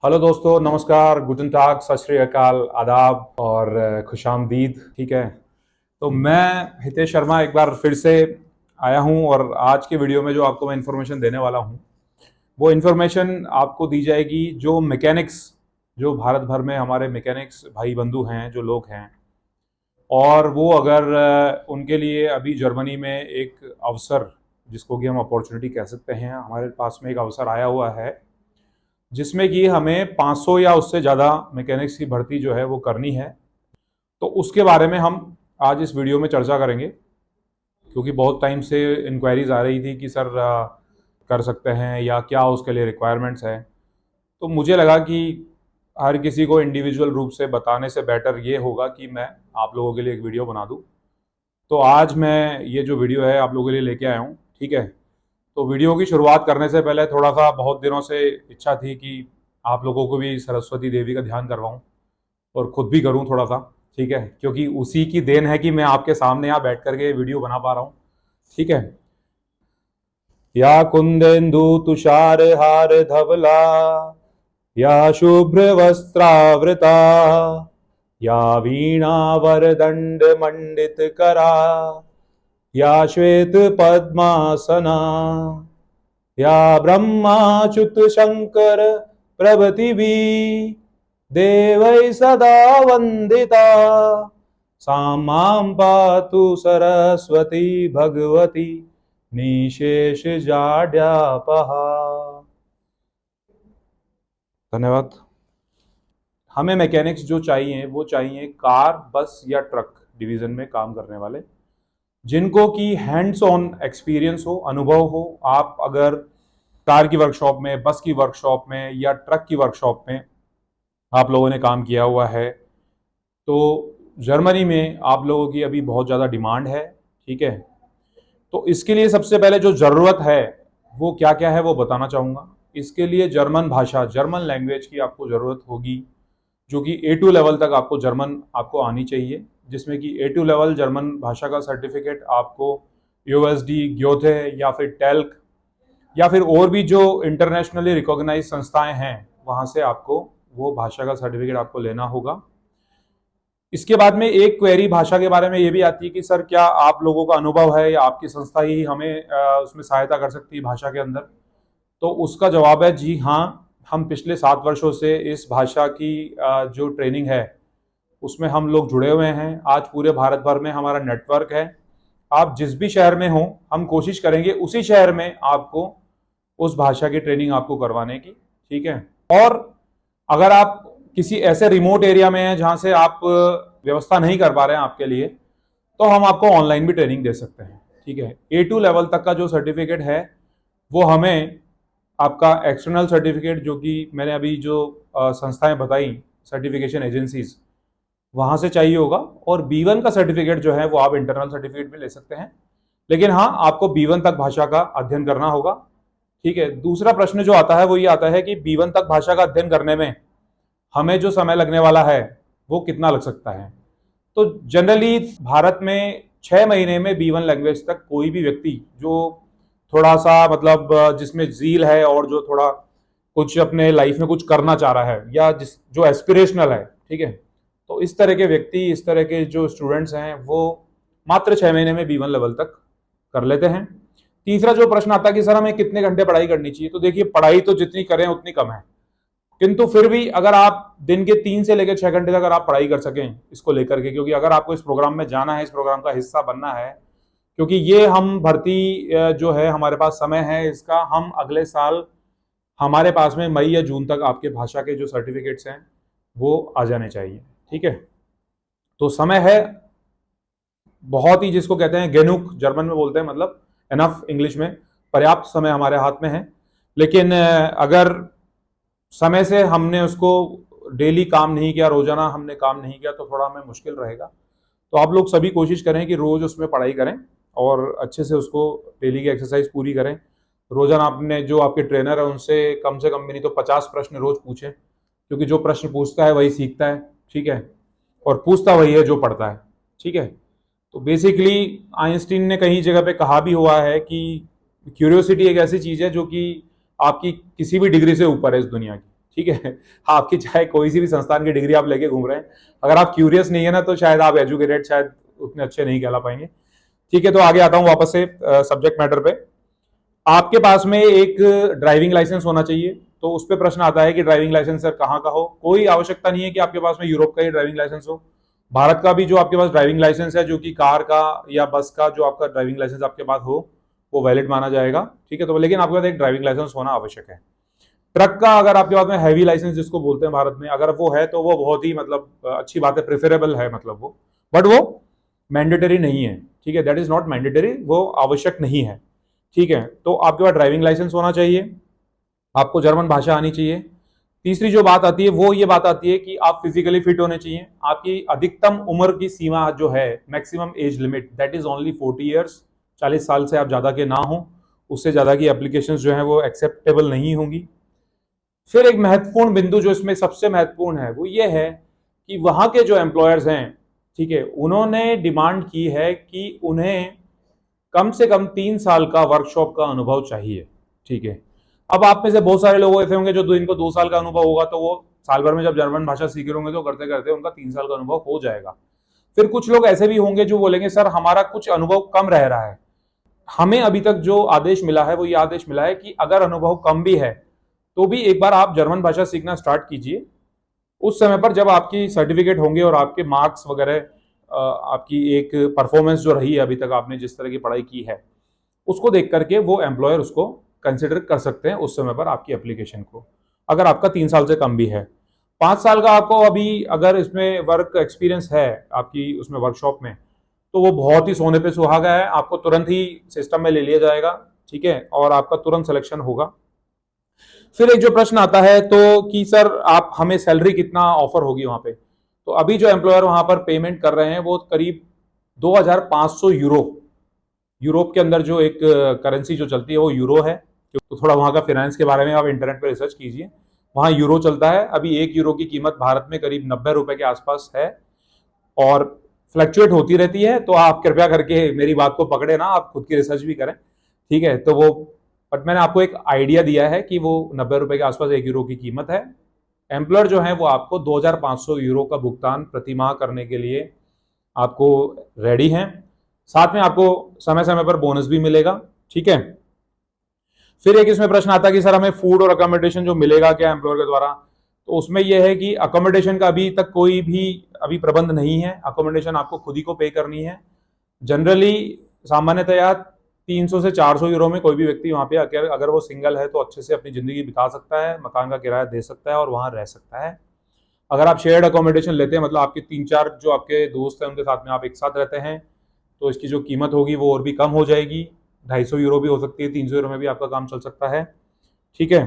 Hello दोस्तों, नमस्कार, गुटन टाग, सत श्री अकाल, आदाब और खुशामदीद। ठीक है, तो मैं हितेश शर्मा एक बार फिर से आया हूं और आज के वीडियो में जो आपको मैं इन्फॉर्मेशन देने वाला हूं वो इन्फॉर्मेशन आपको दी जाएगी जो मैकेनिक्स, जो भारत भर में हमारे मैकेनिक्स भाई बंधु हैं, जो लोग हैं, और वो अगर उनके लिए अभी जर्मनी में एक अवसर, जिसको कि हम अपॉर्चुनिटी कह सकते हैं, हमारे पास में एक अवसर आया हुआ है जिसमें कि हमें 500 या उससे ज़्यादा मैकेनिक्स की भर्ती जो है वो करनी है। तो उसके बारे में हम आज इस वीडियो में चर्चा करेंगे, क्योंकि बहुत टाइम से इंक्वायरीज आ रही थी कि सर कर सकते हैं या क्या उसके लिए रिक्वायरमेंट्स है। तो मुझे लगा कि हर किसी को इंडिविजुअल रूप से बताने से बेटर ये होगा कि मैं आप लोगों के लिए एक वीडियो बना दूँ। तो आज मैं ये जो वीडियो है आप लोगों के लिए लेके आया हूँ। ठीक है, तो वीडियो की शुरुआत करने से पहले थोड़ा सा, बहुत दिनों से इच्छा थी कि आप लोगों को भी सरस्वती देवी का ध्यान करवाऊं और खुद भी करूं थोड़ा सा। ठीक है, क्योंकि उसी की देन है कि मैं आपके सामने यहाँ बैठ करके वीडियो बना पा रहा हूँ। ठीक है, या कुंदेन्दु तुषार हार धवला, या शुभ्र वस्त्रावृता, या वीणा वरदंड मंडित करा, या श्वेत पद्मासना, या ब्रह्माच्युत शंकर प्रभृति भी देवै सदा वंदिता, सा मां पातु सरस्वती भगवती निशेष जाड्यापहा। धन्यवाद। हमें मैकेनिक्स जो चाहिए वो चाहिए कार, बस या ट्रक डिवीजन में काम करने वाले, जिनको कि हैंड्स ऑन एक्सपीरियंस हो, अनुभव हो। आप अगर कार की वर्कशॉप में, बस की वर्कशॉप में या ट्रक की वर्कशॉप में आप लोगों ने काम किया हुआ है तो जर्मनी में आप लोगों की अभी बहुत ज़्यादा डिमांड है। ठीक है, तो इसके लिए सबसे पहले जो ज़रूरत है वो क्या क्या है वो बताना चाहूँगा। इसके लिए जर्मन भाषा, जर्मन लैंग्वेज की आपको ज़रूरत होगी, जो कि A2 लेवल तक आपको जर्मन आपको आनी चाहिए, जिसमें कि A2 लेवल जर्मन भाषा का सर्टिफिकेट आपको USD, ग्योथे या फिर टेल्क या फिर और भी जो इंटरनेशनली रिकॉग्नाइज संस्थाएं हैं वहाँ से आपको वो भाषा का सर्टिफिकेट आपको लेना होगा। इसके बाद में एक क्वेरी भाषा के बारे में ये भी आती है कि सर क्या आप लोगों का अनुभव है या आपकी संस्था ही हमें उसमें सहायता कर सकती है भाषा के अंदर। तो उसका जवाब है जी हाँ, हम पिछले 7 वर्षों से इस भाषा की जो ट्रेनिंग है उसमें हम लोग जुड़े हुए हैं। आज पूरे भारत भर में हमारा नेटवर्क है। आप जिस भी शहर में हो, हम कोशिश करेंगे उसी शहर में आपको उस भाषा की ट्रेनिंग आपको करवाने की। ठीक है, और अगर आप किसी ऐसे रिमोट एरिया में हैं जहां से आप व्यवस्था नहीं कर पा रहे हैं आपके लिए, तो हम आपको ऑनलाइन भी ट्रेनिंग दे सकते हैं। ठीक है, A2 लेवल तक का जो सर्टिफिकेट है वो हमें आपका एक्सटर्नल सर्टिफिकेट, जो कि मैंने अभी जो संस्थाएं बताई, सर्टिफिकेशन एजेंसीज, वहां से चाहिए होगा। और B1 का सर्टिफिकेट जो है वो आप इंटरनल सर्टिफिकेट भी ले सकते हैं, लेकिन हाँ, आपको B1 तक भाषा का अध्ययन करना होगा। ठीक है, दूसरा प्रश्न जो आता है वो ये आता है कि B1 तक भाषा का अध्ययन करने में हमें जो समय लगने वाला है वो कितना लग सकता है। तो जनरली भारत में 6 महीने में B1 लैंग्वेज तक कोई भी व्यक्ति जो थोड़ा सा मतलब जिसमें जील है और जो थोड़ा कुछ अपने लाइफ में कुछ करना चाह रहा है या जिस जो एस्पिरेशनल है, ठीक है, तो इस तरह के व्यक्ति, इस तरह के जो स्टूडेंट्स हैं वो मात्र 6 महीने में B1 लेवल तक कर लेते हैं। तीसरा जो प्रश्न आता है कि सर हमें कितने घंटे पढ़ाई करनी चाहिए, तो देखिए पढ़ाई तो जितनी करें उतनी कम है, किंतु फिर भी अगर आप दिन के 3 से लेकर 6 घंटे तक अगर आप पढ़ाई कर सकें इसको लेकर के, क्योंकि अगर आपको इस प्रोग्राम में जाना है, इस प्रोग्राम का हिस्सा बनना है, क्योंकि ये हम भर्ती जो है हमारे पास समय है इसका, हम अगले साल हमारे पास में मई या जून तक आपके भाषा के जो सर्टिफिकेट्स हैं वो आ जाने चाहिए। ठीक है, तो समय है बहुत ही, जिसको कहते हैं गेनुक जर्मन में बोलते हैं, मतलब एनफ इंग्लिश में, पर्याप्त समय हमारे हाथ में है। लेकिन अगर समय से हमने उसको डेली काम नहीं किया, रोजाना हमने काम नहीं किया, तो थोड़ा हमें मुश्किल रहेगा। तो आप लोग सभी कोशिश करें कि रोज उसमें पढ़ाई करें और अच्छे से उसको डेली की एक्सरसाइज पूरी करें। रोजाना आपने जो आपके ट्रेनर है उनसे कम से कम भी नहीं तो 50 प्रश्न रोज पूछें, क्योंकि जो प्रश्न पूछता है वही सीखता है। ठीक है, और पूछता वही है जो पढ़ता है। ठीक है, तो बेसिकली आइंस्टीन ने कहीं जगह पे कहा भी हुआ है कि क्यूरियोसिटी एक ऐसी चीज है जो कि आपकी किसी भी डिग्री से ऊपर है इस दुनिया की। ठीक है। आपकी चाहे कोई सी भी संस्थान की डिग्री आप लेके घूम रहे हैं, अगर आप क्यूरियस नहीं है ना, तो शायद आप एजुकेटेड शायद उतने अच्छे नहीं कहला पाएंगे। ठीक है, तो आगे आता हूं वापस से सब्जेक्ट मैटर पे। आपके पास में एक ड्राइविंग लाइसेंस होना चाहिए। तो उस पर प्रश्न आता है कि ड्राइविंग लाइसेंस सर कहाँ का हो। कोई आवश्यकता नहीं है कि आपके पास में यूरोप का ही ड्राइविंग लाइसेंस हो। भारत का भी जो आपके पास ड्राइविंग लाइसेंस है, जो कि कार का या बस का जो आपका ड्राइविंग लाइसेंस आपके पास हो, वो वैलिड माना जाएगा। ठीक है, तो लेकिन आपके पास एक ड्राइविंग लाइसेंस होना आवश्यक है। ट्रक का अगर आपके पास में हैवी लाइसेंस जिसको बोलते हैं भारत में, अगर वो है तो वो बहुत ही मतलब अच्छी बात है, प्रेफरेबल है मतलब वो, बट वो मैंडेटरी नहीं है। ठीक है, दैट इज नॉट मैंडेटरी, वो आवश्यक नहीं है। ठीक है, तो आपके पास ड्राइविंग लाइसेंस होना चाहिए, आपको जर्मन भाषा आनी चाहिए। तीसरी जो बात आती है वो ये बात आती है कि आप फिजिकली फिट होने चाहिए। आपकी अधिकतम उम्र की सीमा जो है, maximum age limit, that is only 40 years. 40 साल से आप ज्यादा के ना हो, उससे ज्यादा की एप्लीकेशंस जो है वो एक्सेप्टेबल नहीं होंगी। फिर एक महत्वपूर्ण बिंदु जो इसमें सबसे महत्वपूर्ण है वो ये है कि वहां के जो एम्प्लॉयर्स हैं, ठीक है, उन्होंने डिमांड की है कि उन्हें कम से कम 3 साल का वर्कशॉप का अनुभव चाहिए। ठीक है, अब आप में से बहुत सारे लोग ऐसे होंगे जो इनको 2 साल का अनुभव होगा, तो वो साल भर में जब जर्मन भाषा सीख होंगे तो करते करते उनका 3 साल का अनुभव हो जाएगा। फिर कुछ लोग ऐसे भी होंगे जो बोलेंगे सर हमारा कुछ अनुभव कम रह रहा है। हमें अभी तक जो आदेश मिला है वो ये आदेश मिला है कि अगर अनुभव कम भी है तो भी एक बार आप जर्मन भाषा सीखना स्टार्ट कीजिए। उस समय पर जब आपकी सर्टिफिकेट होंगे और आपके मार्क्स वगैरह, आपकी एक परफॉर्मेंस जो रही है अभी तक, आपने जिस तरह की पढ़ाई की है, उसको देख करके वो एम्प्लॉयर उसको कंसिडर कर सकते हैं उस समय पर आपकी एप्लीकेशन को, अगर आपका 3 साल से कम भी है। 5 साल का आपको अभी अगर इसमें वर्क एक्सपीरियंस है आपकी उसमें वर्कशॉप में, तो वो बहुत ही सोने पे सुहागा है, आपको तुरंत ही सिस्टम में ले लिया जाएगा। ठीक है, और आपका तुरंत सिलेक्शन होगा। फिर एक जो प्रश्न आता है तो कि सर आप हमें सैलरी कितना ऑफर होगी वहां पे। तो अभी जो एम्प्लॉयर वहां पर पेमेंट कर रहे हैं वो करीब 2500 यूरो, यूरोप के अंदर जो एक करेंसी जो चलती है वो यूरो है। तो थोड़ा वहां का फाइनेंस के बारे में आप इंटरनेट पर रिसर्च कीजिए, वहां यूरो चलता है। अभी 1 यूरो की कीमत भारत में करीब 90 रुपए के आसपास है और फ्लक्चुएट होती रहती है। तो आप कृपया करके मेरी बात को पकड़े ना, आप खुद की रिसर्च भी करें। ठीक है, तो वो, बट मैंने आपको एक आइडिया दिया है कि वो 90 रुपए के आसपास 1 यूरो की कीमत है। एम्प्लॉयर जो है वो आपको 2500 यूरो का भुगतान प्रति माह करने के लिए आपको रेडी हैं। साथ में आपको समय समय पर बोनस भी मिलेगा। ठीक है, फिर एक इसमें प्रश्न आता है कि सर हमें फूड और अकोमोडेशन जो मिलेगा क्या एम्प्लॉयर के द्वारा। तो उसमें यह है कि अकोमोडेशन का अभी तक कोई भी अभी प्रबंध नहीं है, अकोमोडेशन आपको खुद ही को पे करनी है। जनरली सामान्यतया 300 से 400 यूरो में कोई भी व्यक्ति वहां पे अगर वो सिंगल है तो अच्छे से अपनी जिंदगी बिता सकता है, मकान का किराया दे सकता है और वहां रह सकता है। अगर आप शेयर्ड अकोमोडेशन लेते हैं, मतलब आपके 3-4 जो आपके दोस्त हैं उनके साथ में आप एक साथ रहते हैं, तो इसकी जो कीमत होगी वो और भी कम हो जाएगी। 250 यूरो भी हो सकती है, 300 यूरो में भी आपका काम चल सकता है। ठीक है,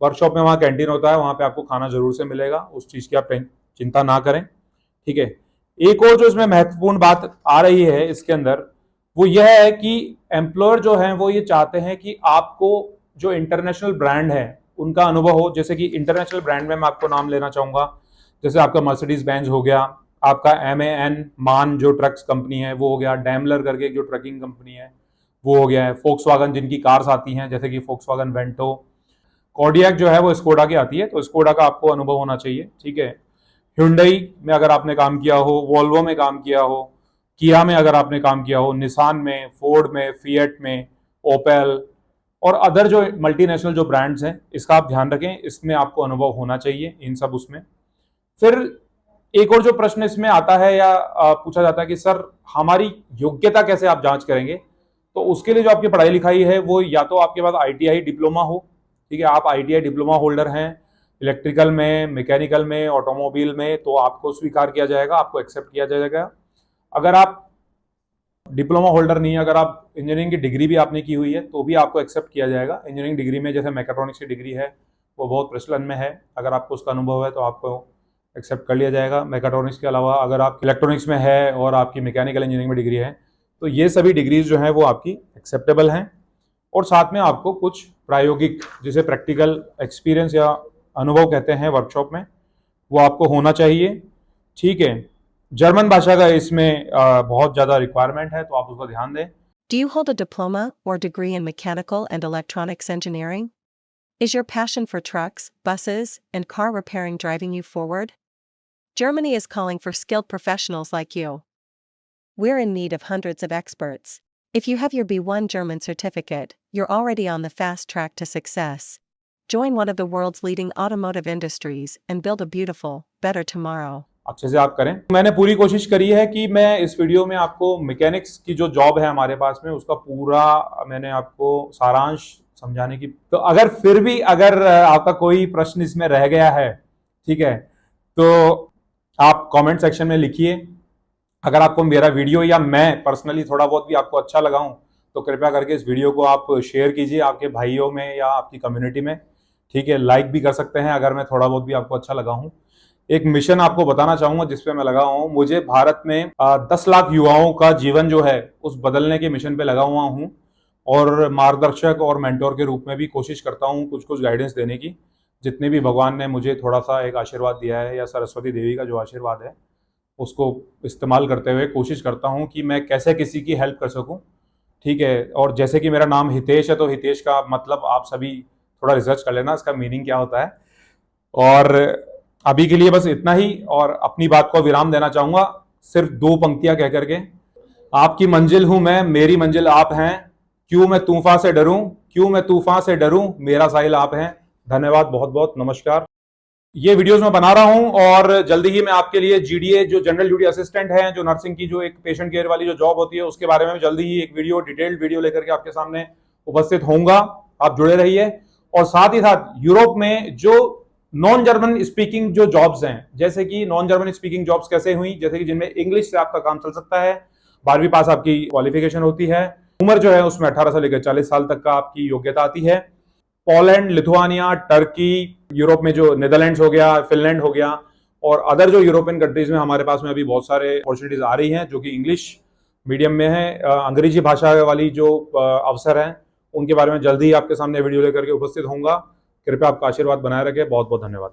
वर्कशॉप में वहाँ कैंटीन होता है, वहाँ पे आपको खाना जरूर से मिलेगा, उस चीज़ की आप चिंता ना करें। ठीक है, एक और जो इसमें महत्वपूर्ण बात आ रही है इसके अंदर वो यह है कि एम्प्लॉयर जो है वो ये चाहते हैं कि आपको जो इंटरनेशनल ब्रांड है उनका अनुभव हो। जैसे कि इंटरनेशनल ब्रांड में मैं आपको नाम लेना चाहूंगा, जैसे आपका मर्सिडीज बेंज हो गया, आपका MAN मान जो ट्रक्स कंपनी है वो हो गया, डैमलर करके जो ट्रकिंग कंपनी है वो हो गया है, फोक्सवागन जिनकी कार्स आती हैं जैसे कि फोक्सवागन वेंटो, कॉर्डियक जो है वो स्कोडा की आती है, तो स्कोडा का आपको अनुभव होना चाहिए। ठीक है, ह्युंडई में अगर आपने काम किया हो, वोल्वो में काम किया हो, किया में अगर आपने काम किया हो, निसान में, फोर्ड में, फिएट में, ओपेल और अदर जो मल्टीनेशनल जो ब्रांड्स हैं, इसका आप ध्यान रखें, इसमें आपको अनुभव होना चाहिए इन सब उसमें। फिर एक और जो प्रश्न इसमें आता है या पूछा जाता है कि सर हमारी योग्यता कैसे आप जांच करेंगे। तो उसके लिए जो आपकी पढ़ाई लिखाई है वो या तो आपके पास ITI डिप्लोमा हो। ठीक है, आप ITI डिप्लोमा होल्डर हैं इलेक्ट्रिकल में, मैकेनिकल में, ऑटोमोबाइल में, तो आपको स्वीकार किया जाएगा, आपको एक्सेप्ट किया जाएगा। अगर आप डिप्लोमा होल्डर नहीं है, अगर आप इंजीनियरिंग की डिग्री भी आपने की हुई है तो भी आपको एक्सेप्ट किया जाएगा। इंजीनियरिंग डिग्री में जैसे मैकेट्रॉनिक्स की डिग्री है वो बहुत प्रचलन में है, अगर आपको उसका अनुभव है तो आपको एक्सेप्ट कर लिया जाएगा। मैकेट्रॉनिक्स के अलावा अगर आप इलेक्ट्रॉनिक्स में है और आपकी मैकेनिकल इंजीनियरिंग में डिग्री है तो ये सभी डिग्रीज जो है वो आपकी एक्सेप्टेबल हैं। और साथ में आपको कुछ प्रायोगिक, जिसे प्रैक्टिकल एक्सपीरियंस या अनुभव कहते हैं वर्कशॉप में, वो आपको होना चाहिए। ठीक है, जर्मन भाषा का इसमें बहुत ज़्यादा रिक्वायरमेंट है, तो आप उसका ध्यान दें। Do you hold a diploma or degree in mechanical and electronics engineering? Is your passion for trucks, buses, and car repairing driving you forward? Germany is calling for skilled professionals like you. We're in need of hundreds of experts. If you have your B1 German certificate, you're already on the fast track to success. Join one of the world's leading automotive industries and build a beautiful, better tomorrow. अच्छे से आप करें। मैंने पूरी कोशिश करी है कि मैं इस वीडियो में आपको मैकेनिक्स की जो जॉब है हमारे पास में उसका पूरा मैंने आपको सारांश समझाने की। तो अगर फिर भी अगर आपका कोई प्रश्न इसमें रह गया है, ठीक है, तो आप कमेंट सेक्शन में लिखिए। अगर आपको मेरा वीडियो या मैं पर्सनली थोड़ा बहुत भी आपको अच्छा लगा हूं तो कृपया करके इस वीडियो को आप शेयर कीजिए आपके भाइयों में या आपकी कम्युनिटी में, ठीक है। लाइक भी कर सकते हैं अगर मैं थोड़ा बहुत भी आपको अच्छा लगा हूं। एक मिशन आपको बताना चाहूंगा जिसपे मैं लगा हूं। मुझे भारत में 10 लाख युवाओं का जीवन जो है उस बदलने के मिशन पे लगा हुआ हूं और मार्गदर्शक और मेंटोर के रूप में भी कोशिश करता हूं कुछ कुछ गाइडेंस देने की। जितने भी भगवान ने मुझे थोड़ा सा एक आशीर्वाद दिया है या सरस्वती देवी का जो आशीर्वाद है उसको इस्तेमाल करते हुए कोशिश करता हूं कि मैं कैसे किसी की हेल्प कर सकूं, ठीक है। और जैसे कि मेरा नाम हितेश है तो हितेश का मतलब आप सभी थोड़ा रिसर्च कर लेना इसका मीनिंग क्या होता है। और अभी के लिए बस इतना ही और अपनी बात को विराम देना चाहूंगा सिर्फ 2 पंक्तियां कह करके। आपकी मंजिल हूं मैं, मेरी मंजिल आप हैं, क्यों मैं तूफान से डरूं, क्यों मैं तूफान से डरूं, मेरा साहिल आप हैं। धन्यवाद, बहुत बहुत नमस्कार। ये वीडियोस मैं बना रहा हूं और जल्दी ही मैं आपके लिए जीडीए जो जनरल ड्यूटी असिस्टेंट है, जो नर्सिंग की जो एक पेशेंट केयर वाली जो जॉब होती है उसके बारे में जल्दी ही एक वीडियो डिटेल्ड वीडियो लेकर के आपके सामने उपस्थित होऊंगा। आप जुड़े रहिए। और साथ ही साथ यूरोप में जो नॉन जर्मन स्पीकिंग जो जॉब्स हैं, जैसे कि नॉन जर्मन स्पीकिंग जॉब्स कैसे हुई, जैसे कि जिनमें इंग्लिश से आपका काम चल सकता है, 12वीं पास आपकी क्वालिफिकेशन होती है, उम्र जो है उसमें 18 से लेकर 40 साल तक का आपकी योग्यता आती है। पोलैंड, लिथुआनिया, टर्की, यूरोप में जो नीदरलैंड्स हो गया, फिनलैंड हो गया और अदर जो यूरोपियन कंट्रीज में हमारे पास में अभी बहुत सारे अपॉर्चुनिटीज आ रही हैं जो कि इंग्लिश मीडियम में है। अंग्रेजी भाषा वाली जो अवसर हैं उनके बारे में जल्दी ही आपके सामने वीडियो लेकर के उपस्थित होऊंगा। कृपया आपका आशीर्वाद बनाए रखें। बहुत बहुत धन्यवाद।